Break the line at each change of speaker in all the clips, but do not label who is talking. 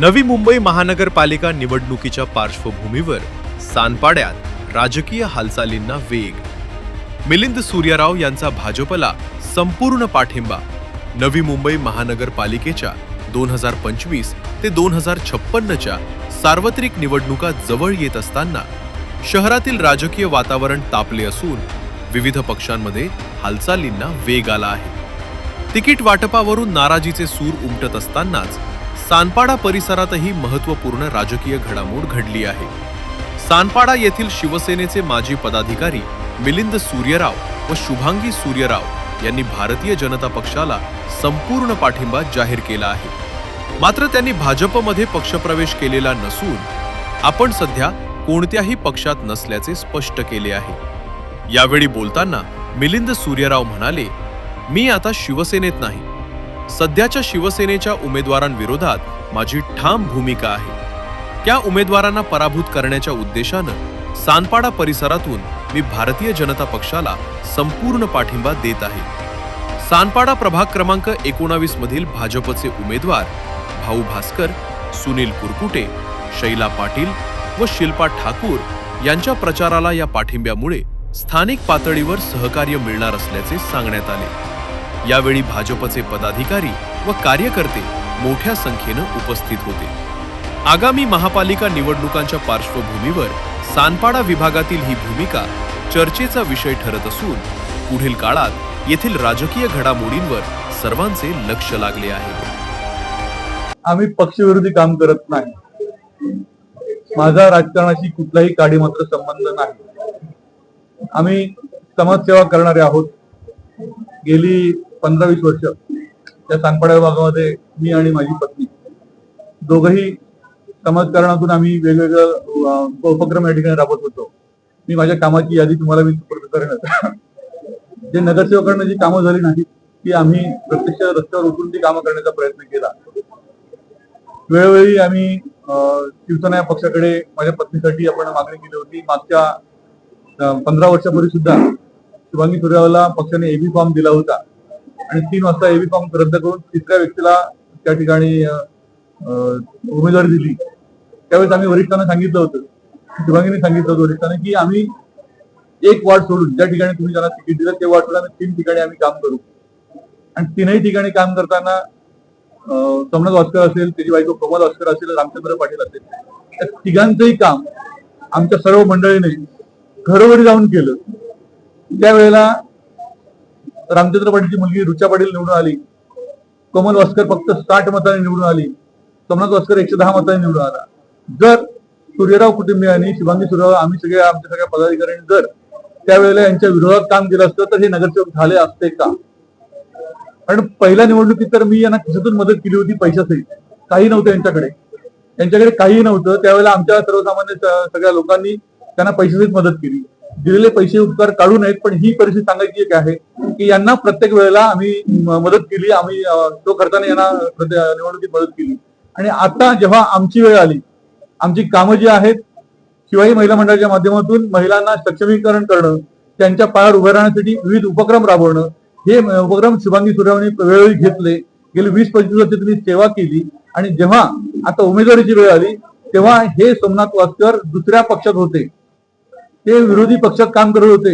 नवी मुंबई महानगरपालिका निवडणुकीच्या पार्श्वभूमीवर सानपाड्यात राजकीय हालचालींना वेग. मिलिंद सूर्यराव यांचा भाजपला संपूर्ण पाठिंबा. नवी मुंबई महानगरपालिकेच्या 2025 ते 2056च्या सार्वत्रिक निवडणुका जवळ येत असताना शहरातील राजकीय वातावरण तापले असून विविध पक्षांमध्ये हालचालींना वेग आला आहे. तिकीट वाटपावरून नाराजीचे सूर उमटत असतानाच सानपाडा परिसरातही महत्त्वपूर्ण राजकीय घडामोड घडली आहे. सानपाडा येथील शिवसेनेचे माजी पदाधिकारी मिलिंद सूर्यराव व शुभांगी सूर्यराव यांनी भारतीय जनता पक्षाला संपूर्ण पाठिंबा जाहीर केला आहे. मात्र त्यांनी भाजपमध्ये पक्षप्रवेश केलेला नसून आपण सध्या कोणत्याही पक्षात नसल्याचे स्पष्ट केले आहे. यावेळी बोलताना मिलिंद सूर्यराव म्हणाले, मी आता शिवसेनेत नाही. सध्याच्या शिवसेनेच्या उमेदवारांविरोधात माझी ठाम भूमिका आहे. त्या उमेदवारांना पराभूत करण्याच्या उद्देशानं सानपाडा परिसरातून मी भारतीय जनता पक्षाला संपूर्ण पाठिंबा देत आहे. सानपाडा प्रभाग क्रमांक 19 मधील भाजपचे उमेदवार भाऊ भास्कर, सुनील कुरकुटे, शैला पाटील व शिल्पा ठाकूर यांच्या प्रचाराला या पाठिंब्यामुळे स्थानिक पातळीवर सहकार्य मिळणार असल्याचे सांगण्यात आले. यावेळी भाजपचे पदाधिकारी व कार्यकर्ते मोठ्या संख्येनं उपस्थित होते. आगामी महापालिका निवडणुकांच्या पार्श्वभूमीवर सानपाडा विभागातील ही भूमिका चर्चेचा विषय ठरत असून पुढील काळात येथील राजकीय घडामोडींवर सर्वांचे लक्ष लागले आहे.
आम्ही पक्षविरोधी काम करत नाही. माझा राजकारणाशी कुठलाही काडीमात्र संबंध नाही. आम्ही समाजसेवा करणारे आहोत. गेली 15-20 वर्ष त्या सानपाडा विभागामध्ये मी आणि माझी पत्नी दोघंही समाजकारणातून आम्ही वेगवेगळे उपक्रम या ठिकाणी राबवत होतो. मी माझ्या कामाची यादी तुम्हाला मी सुपूर्द करेन. जे नगरसेवकांना जी कामं झाली नाहीत ती आम्ही प्रत्यक्ष रस्त्यावर उतरून ती कामं करण्याचा प्रयत्न केला. वेळोवेळी आम्ही शिवसेना या पक्षाकडे माझ्या पत्नीसाठी आपण मागणी केली होती. मागच्या 15 वर्षापूर्वी सुद्धा शुभांगी सूर्यरावला पक्षाने एबी फॉर्म दिला होता आणि 3 वाजता एबी फॉर्म रद्द करून तिसऱ्या व्यक्तीला त्या ठिकाणी उमेदवारी दिली. त्यावेळेस आम्ही वरिष्ठांना सांगितलं होतं, शुभांगीने सांगितलं होतं वरिष्ठांना की आम्ही एक वार्ड सोडून ज्या ठिकाणी तुम्ही ज्यांना तिकीट दिलं ते वार्ड सोडून आम्ही 3 ठिकाणी आम्ही काम करू. आणि 3ही ठिकाणी काम करताना सोमनाथ वास्कर असेल, त्याची बायको कोमल वास्कर असेल, रामचंद्र पाटील असेल, त्या तिघांचंही काम आमच्या सर्व मंडळीने घरोघरी जाऊन केलं. त्यावेळेला रामचंद्र पाटीलची मुलगी रुचा पाटील निवडून आली. कोमल वास्कर फक्त 60 मतांनी निवडून आली. सोमनाथ वास्कर 110 मतांनी निवडून आला. जर सूर्यराव कुटुंबियांनी, शुभांगी सूर्यराव, आम्ही आमच्या सगळ्या पदाधिकाऱ्यांनी जर त्यावेळेला यांच्या विरोधात काम केलं असतं तर हे नगरसेवक झाले असते का? कारण पहिल्या निवडणुकीत तर मी यांना खिशातून मदत केली होती, पैशासहित. काही नव्हतं यांच्याकडे काहीही नव्हतं. त्यावेळेला आमच्या सर्वसामान्य सगळ्या लोकांनी त्यांना पैशासहित मदत केली. दिलेले पैसे उपकार काढू नयेत, पण ही परिस्थिती सांगायची एक आहे की यांना प्रत्येक वेळेला आम्ही मदत केली. आम्ही तो करताना यांना निवडणुकीत मदत केली. आणि आता जेव्हा आमची वेळ आली, आमची कामं जी आहेत, शिवाजी महिला मंडळाच्या माध्यमातून महिलांना सक्षमीकरण करणं, त्यांच्या पायावर उभे राहण्यासाठी विविध उपक्रम राबवणं, हे उपक्रम शुभांगी सूर्यरावने वेळोवेळी घेतले. गेली 20-25 वर्ष त्यांनी सेवा केली. आणि जेव्हा आता उमेदवारीची वेळ आली तेव्हा हे सोमनाथ वास्कर दुसऱ्या पक्षात होते. ते विरोधी पक्षात काम करत होते.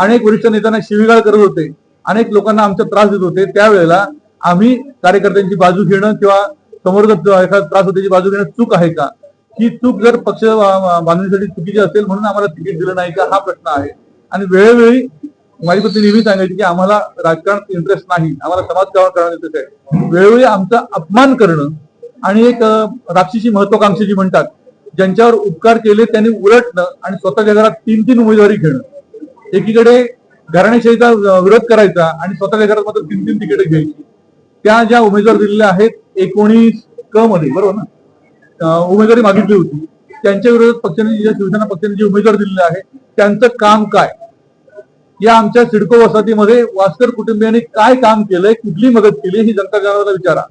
अनेक वरिष्ठ नेत्यांना शिवीगाळ करत होते. अनेक लोकांना आमचा त्रास देत होते. त्यावेळेला आम्ही कार्यकर्त्यांची बाजू घेणं किंवा समोर एखादा त्रास होत्याची बाजू घेणं चूक आहे का? ही चूक जर पक्ष बांधणीसाठी चुकीची असेल म्हणून आम्हाला तिकीट दिलं नाही का, हा प्रश्न आहे. आणि वेळोवेळी माझी पत्नी नेहमी सांगायची की आम्हाला राजकारणात इंटरेस्ट नाही, आम्हाला समाजकारण करण्यात इंटरेस्ट आहे. वेळोवेळी आमचा अपमान करणं आणि एक राक्षसी महत्वाकांक्षी जी म्हणतात, ज्यांच्यावर उपकार केले त्यांनी उलटणं आणि स्वतःच्या घरात 3-3 उमेदवारी घेणं. एकीकडे घराणेशाहीचा विरोध करायचा आणि स्वतःच्या घरात मात्र 3-3 तिकीट घ्यायची. त्या ज्या उमेदवार दिलेल्या आहेत 19 मध्ये, बरोबर ना, उमेदवारी मागितली होती, त्यांच्या विरोधात पक्षाने, शिवसेना पक्षाने जी उमेदवार दिलेले आहे त्यांचं काम काय? या आमच्या सिडको वसाहतीमध्ये वास्कर कुटुंबियांनी काय काम केलंय, कुठली मदत केली, ही जनता जनाला विचारा.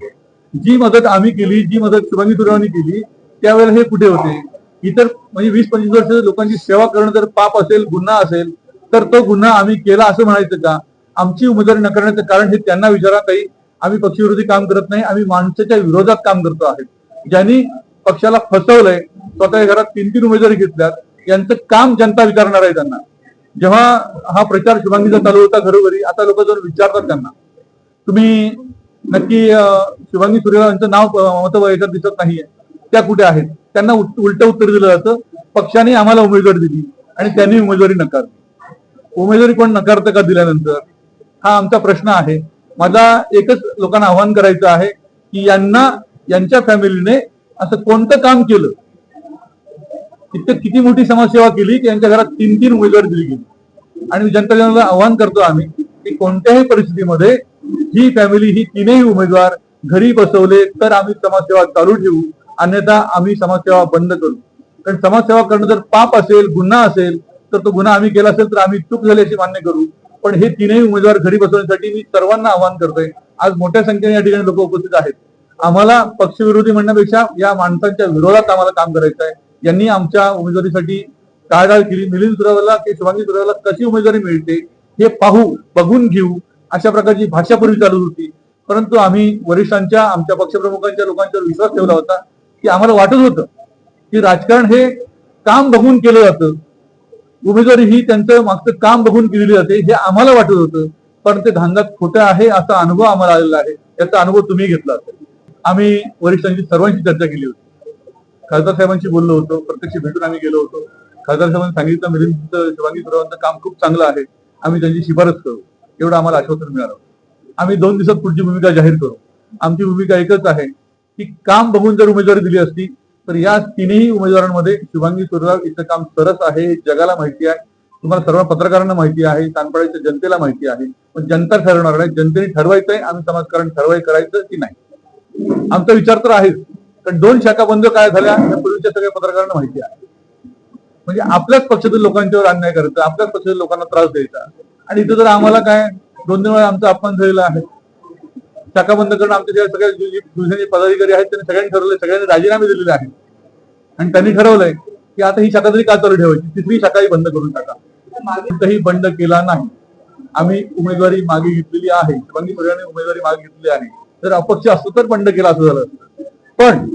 जी मदत आम्ही केली, जी मदत शुभांगी सूर्यरावांनी केली, त्यावेळेला हे कुठे होते? इतर म्हणजे 20-25 वर्ष लोकांची सेवा करणं जर पाप असेल, गुन्हा असेल, तर तो गुन्हा आम्ही केला असं म्हणायचं का? आमची उमेदवारी न करण्याचं कारण हे त्यांना विचारा. ताई, आम्ही पक्षविरोधी काम करत नाही, आम्ही माणसाच्या विरोधात काम करतो आहे. ज्यांनी पक्षाला फसवलंय, स्वतःच्या घरात 3-3 उमेदवारी घेतल्यात, यांचं काम जनता विचारणार आहे त्यांना. जेव्हा हा प्रचार शुभांगीचा चालू होता घरोघरी, आता लोक जाऊन विचारतात त्यांना, तुम्ही नक्की शुभांगी सूर्यवंशी यांचं नाव मत याच्यात दिसत नाहीये, त्या कुठे आहेत? त्यांना उलट उत्तर दिलं जातं, पक्षाने आम्हाला उमेदवारी दिली आणि त्यांनी उमेदवारी नकारली. उमेदवारी कोण नकारतं का दिल्यानंतर? हा आमचा प्रश्न आहे. मला एकच लोकांना आव्हान करायचं आहे की यांच्या फॅमिलीने असं कोणतं काम केलं, इतकं किती मोठी समाजसेवा केली की यांच्या घरात 3-3 उमेदवार दिली गेली. आणि जनता जनाला आव्हान करतो आम्ही की कोणत्याही परिस्थितीमध्ये ही फॅमिली, ही 3ही उमेदवार घरी बसवले तर आम्ही समाजसेवा चालू ठेवू, अन्यथा आम्ही समाजसेवा बंद करू. कारण समाजसेवा करणं जर पाप असेल, गुन्हा असेल, तर तो गुन्हा आम्ही केला असेल तर आम्ही चूक झाली अशी मान्य करू. पण हे 3ही उमेदवार घरी बसवण्यासाठी मी सर्वांना आवाहन करतोय. आज मोठ्या संख्येने या ठिकाणी लोक उपस्थित आहेत. आम्हाला पक्षविरोधी म्हणण्यापेक्षा या माणसांच्या विरोधात आम्हाला काम करायचं आहे. यांनी आमच्या उमेदवारीसाठी टाळाटाळ केली. मिलिंद सुरावाला की शुभांगी सुरावाला कशी उमेदवारी मिळते हे पाहू, बघून घेऊ, अशा प्रकारची भाषा पूर्वी चालू होती. परंतु आम्ही वरिष्ठांच्या, आमच्या पक्षप्रमुखांच्या लोकांच्यावर विश्वास ठेवला होता की आम्हाला वाटत होतं की राजकारण हे काम बघून केलं जातं, उमेदवारी ही त्यांचं मागचं काम बघून केलेली जाते, हे आम्हाला वाटत होतं. पण ते धांगात खोटं आहे असा अनुभव आम्हाला आलेला आहे. याचा अनुभव तुम्ही घेतला असेल. आम्ही वरिष्ठांची सर्वांची चर्चा केली होती, खासदार साहेबांशी बोललो होतो, प्रत्यक्ष भेटून आम्ही गेलो होतो. खासदार साहेबांनी सांगितलं मिलिंद शुभांगी सुरावांचं काम खूप चांगलं आहे, आम्ही त्यांची शिफारस करू, एवढं आम्हाला आश्वासन मिळालं. आम्ही 2 दिवसात पुढची भूमिका जाहीर करू. आमची भूमिका एकच आहे की काम बघून जर उमेदवारी दिली असती तर या 3ही उमेदवारांमध्ये शुभांगी सुराव इथं काम सरस आहे, हे जगाला माहिती आहे, तुम्हाला सर्व पत्रकारांना माहिती आहे, सानपाड्याच्या जनतेला माहिती आहे. पण जनता ठरवणार आहे, जनतेने ठरवायचंय आम्ही समाजकारण करायचं की नाही. आमचा विचार तर आहेच, कारण 2 शाखा बंद काय झाल्या या पूर्वीच्या सगळ्या पत्रकारांना माहिती आहे. म्हणजे आपल्याच पक्षातील लोकांच्यावर अन्याय करायचा, आपल्याच पक्षातील लोकांना त्रास द्यायचा. आणि इथं जर आम्हाला काय 2-3 वेळा आमचा अपमान झालेला आहे. शाखा बंद करणं आमच्या ज्या सगळ्या शिवसेनेचे पदाधिकारी आहेत त्यांनी सगळ्यांनी ठरवलंय, सगळ्यांनी राजीनामे दिलेले आहेत. आणि त्यांनी ठरवलंय की आता ही शाखा तरी का चालू ठेवायची, 3री शाखाही बंद करून टाका. कुठेही बंद केला नाही. आम्ही उमेदवारी मागे घेतलेली आहे, शुभांगी सुर्याने उमेदवारी मागे घेतलेली आहे. जर अपक्ष असतो तर बंद केला असं झालं असतं. पण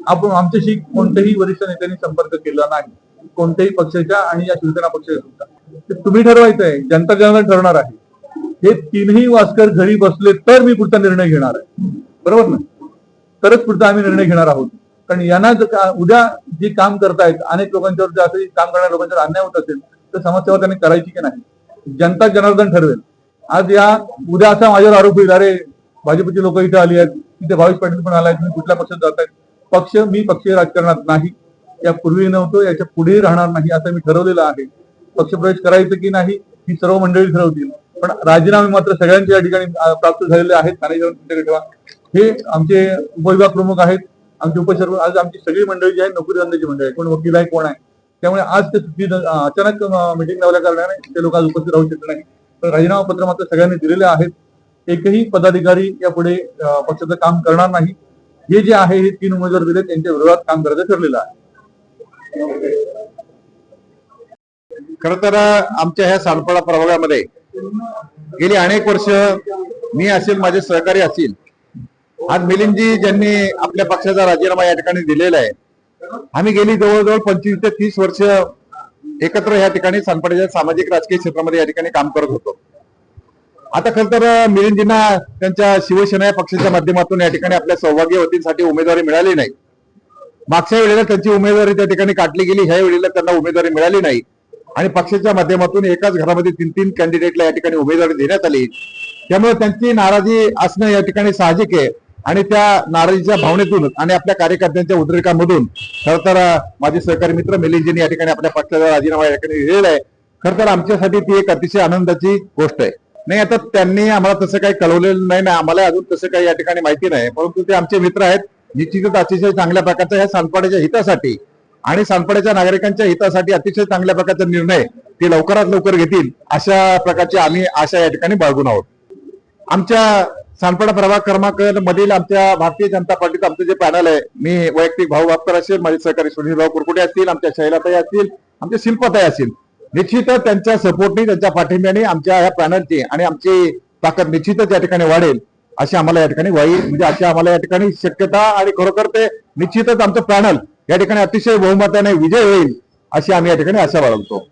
आपण आमच्याशी कोणत्याही वरिष्ठ नेत्यांनी संपर्क केला नाही, कोणत्याही पक्षाच्या आणि या शिवसेना पक्षाच्या सुद्धा. ते तुम्ही ठरवायचंय, जनता जनार्दन ठरवणार आहे. हे 3ही वास्कर घरी बसले तर मी पुढचा निर्णय घेणार आहे, बरोबर ना? तरच पुढचा आम्ही निर्णय घेणार आहोत. कारण यांना उद्या जे काम करतायत, अनेक लोकांच्यावर जर असं काम करणाऱ्या लोकांच्यावर अन्याय होत असेल तर समाजसेवा त्यांनी करायची की नाही, जनता जनार्दन ठरवेल. आज उद्या असा माझ्यावर आरोप होईल, अरे भाजपची लोक इथे आली आहेत, तिथे भावेश पाटील पण आलाय, तुम्ही कुठल्या पक्षात जातायत. मी पक्षीय राजकारणात नाही, यापूर्वी नव्हतो, याच्या पुढेही राहणार नाही असं मी ठरवलेलं आहे. पक्षप्रवेश करायचं की नाही ही सर्व मंडळी ठरवतील. पण राजीनामे मात्र सगळ्यांच्या या ठिकाणी प्राप्त झालेले आहेत. तुमच्याकडे ठेवा. हे आमचे उपविभाग प्रमुख आहेत, आमचे उपसर्व, आज आमची सगळी मंडळी जी आहे नोकरी धंद्याची मंडळी आहे, कोण वकील आहे, कोण आहे. त्यामुळे आज ते अचानक मिटिंग लावल्या कारणाने ते लोक आज उपस्थित राहू शकले नाही. पण राजीनामा पत्र मात्र सगळ्यांनी दिलेले आहेत. एकही पदाधिकारी यापुढे पक्षाचं काम करणार नाही. हे जे आहे हे 3 उमेदवार दिले त्यांच्या विरोधात काम करायचं ठरलेलं आहे.
खर तर आमच्या ह्या सानपाडा प्रभागामध्ये गेली अनेक वर्ष मी असेल, माझे सहकारी असतील, आज मिलिंदजी ज्यांनी आपल्या पक्षाचा राजीनामा या ठिकाणी दिलेला आहे. आम्ही गेली जवळजवळ 25 ते 30 वर्ष एकत्र या ठिकाणी सानपाड्याच्या सामाजिक राजकीय क्षेत्रामध्ये या ठिकाणी काम करत होतो. आता खर तर मिलिंदजींना त्यांच्या शिवसेना या पक्षाच्या माध्यमातून या ठिकाणी आपल्या सौभाग्यवतींसाठी उमेदवारी मिळाली नाही. मागच्या वेळेला त्यांची उमेदवारी त्या ठिकाणी काढली गेली, ह्या वेळेला त्यांना उमेदवारी मिळाली नाही. आणि पक्षाच्या माध्यमातून एकाच घरामध्ये 3-3 कॅन्डिडेटला या ठिकाणी उमेदवारी देण्यात आली. त्यामुळे त्यांची नाराजी असणं या ठिकाणी साहजिक आहे. आणि त्या नाराजीच्या भावनेतून आणि आपल्या कार्यकर्त्यांच्या उद्रेकांमधून खर तर माझे सहकारी मित्र मिलिंदजींनी या ठिकाणी आपल्या पक्षाचा राजीनामा या ठिकाणी दिलेला आहे. खर तर आमच्यासाठी ती एक अतिशय आनंदाची गोष्ट आहे. नाही, आता त्यांनी आम्हाला तसं काही कळवलेलं नाही, आम्हाला अजून तसं काही या ठिकाणी माहिती नाही. परंतु ते आमचे मित्र आहेत. निश्चितच अतिशय चांगल्या प्रकारच्या ह्या सानपाड्याच्या हितासाठी आणि सानपाड्याच्या नागरिकांच्या हितासाठी अतिशय चांगल्या प्रकारचा निर्णय ते लवकरात लवकर घेतील अशा प्रकारची आम्ही आशा या ठिकाणी बाळगून आहोत. आमच्या सानपाडा प्रभाग क्रमांक मधील आमच्या भारतीय जनता पार्टीचं आमचं जे पॅनल आहे, मी वैयक्तिक भाऊ बापकर असेल, माझे सहकारी सुनीलभाऊ कुरकुटे असतील, आमच्या शैलाताई असतील, आमच्या शिल्पाताई असतील, निश्चितच त्यांच्या सपोर्टनी, त्यांच्या पाठिंब्याने आमच्या ह्या पॅनलची आणि आमची ताकद निश्चितच या ठिकाणी वाढेल अशी आम्हाला या ठिकाणी म्हणजे अशी आम्हाला या ठिकाणी शक्यता आणि खरोखर ते निश्चितच आमचं पॅनल या ठिकाणी अतिशय बहुमताने विजय होईल अशी आम्ही या ठिकाणी आशा बाळगतो.